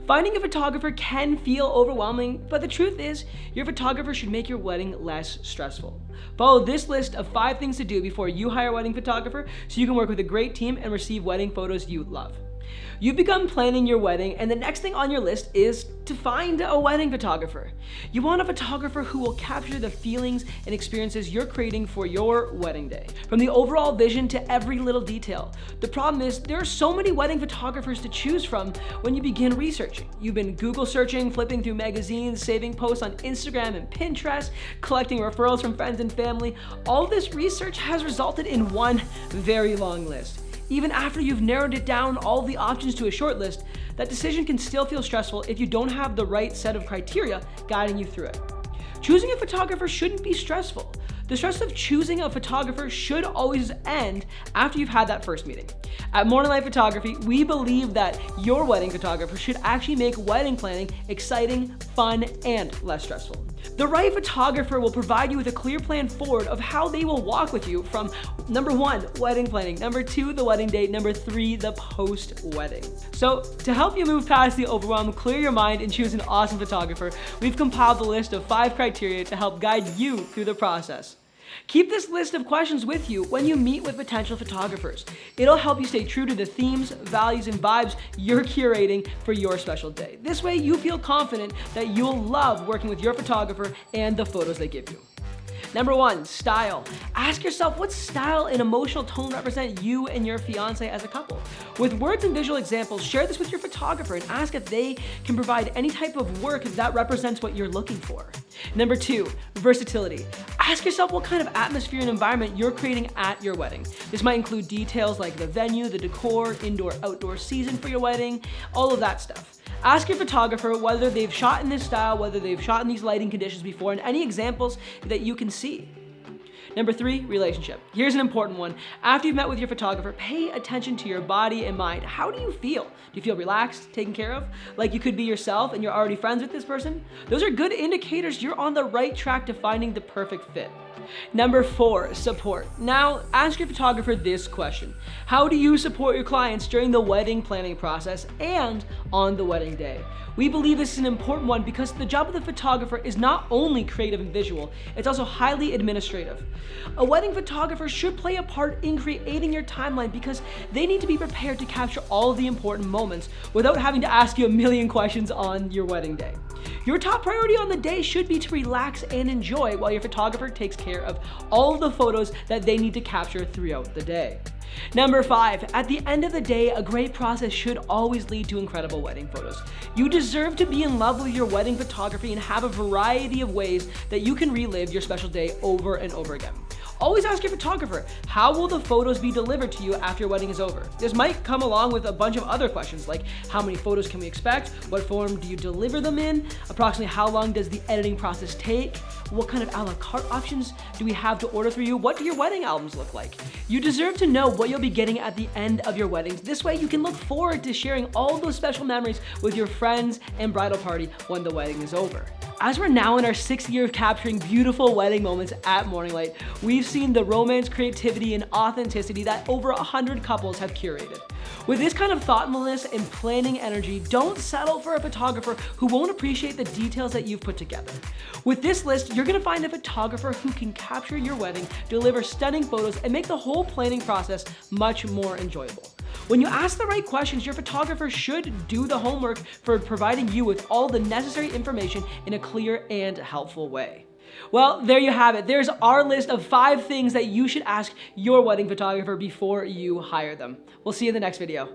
Finding a photographer can feel overwhelming, but the truth is, your photographer should make your wedding less stressful. Follow this list of 5 things to do before you hire a wedding photographer so you can work with a great team and receive wedding photos you love. You've begun planning your wedding, and the next thing on your list is to find a wedding photographer. You want a photographer who will capture the feelings and experiences you're creating for your wedding day, from the overall vision to every little detail. The problem is, there are so many wedding photographers to choose from when you begin researching. You've been Google searching, flipping through magazines, saving posts on Instagram and Pinterest, collecting referrals from friends and family. All this research has resulted in one very long list. Even after you've narrowed it down all the options to a short list, that decision can still feel stressful if you don't have the right set of criteria guiding you through it. Choosing a photographer shouldn't be stressful. The stress of choosing a photographer should always end after you've had that first meeting. At Morning Light Photography, we believe that your wedding photographer should actually make wedding planning exciting, fun, and less stressful. The right photographer will provide you with a clear plan forward of how they will walk with you from number 1, wedding planning, number 2, the wedding date, number 3, the post-wedding. So to help you move past the overwhelm, clear your mind, and choose an awesome photographer, we've compiled a list of 5 criteria to help guide you through the process. Keep this list of questions with you when you meet with potential photographers. It'll help you stay true to the themes, values, and vibes you're curating for your special day. This way you feel confident that you'll love working with your photographer and the photos they give you. Number 1, style. Ask yourself, what style and emotional tone represent you and your fiance as a couple? With words and visual examples, share this with your photographer and ask if they can provide any type of work that represents what you're looking for. Number 2, versatility. Ask yourself what kind of atmosphere and environment you're creating at your wedding. This might include details like the venue, the decor, indoor-outdoor season for your wedding, all of that stuff. Ask your photographer whether they've shot in this style, whether they've shot in these lighting conditions before, and any examples that you can see. Number 3, relationship. Here's an important one. After you've met with your photographer, pay attention to your body and mind. How do you feel? Do you feel relaxed, taken care of? Like you could be yourself and you're already friends with this person? Those are good indicators you're on the right track to finding the perfect fit. Number 4, support. Now, ask your photographer this question. How do you support your clients during the wedding planning process and on the wedding day? We believe this is an important one because the job of the photographer is not only creative and visual, it's also highly administrative. A wedding photographer should play a part in creating your timeline because they need to be prepared to capture all of the important moments without having to ask you a million questions on your wedding day. Your top priority on the day should be to relax and enjoy while your photographer takes care of all of the photos that they need to capture throughout the day. Number 5, at the end of the day, a great process should always lead to incredible wedding photos. You deserve to be in love with your wedding photography and have a variety of ways that you can relive your special day over and over again. Always ask your photographer, how will the photos be delivered to you after your wedding is over? This might come along with a bunch of other questions like how many photos can we expect? What form do you deliver them in? Approximately how long does the editing process take? What kind of a la carte options do we have to order through you? What do your wedding albums look like? You deserve to know what you'll be getting at the end of your weddings. This way you can look forward to sharing all those special memories with your friends and bridal party when the wedding is over. As we're now in our 6th year of capturing beautiful wedding moments at Morning Light, we've seen the romance, creativity, and authenticity that over 100 couples have curated. With this kind of thoughtfulness and planning energy, don't settle for a photographer who won't appreciate the details that you've put together. With this list, you're gonna find a photographer who can capture your wedding, deliver stunning photos, and make the whole planning process much more enjoyable. When you ask the right questions, your photographer should do the homework for providing you with all the necessary information in a clear and helpful way. Well, there you have it. There's our list of 5 things that you should ask your wedding photographer before you hire them. We'll see you in the next video.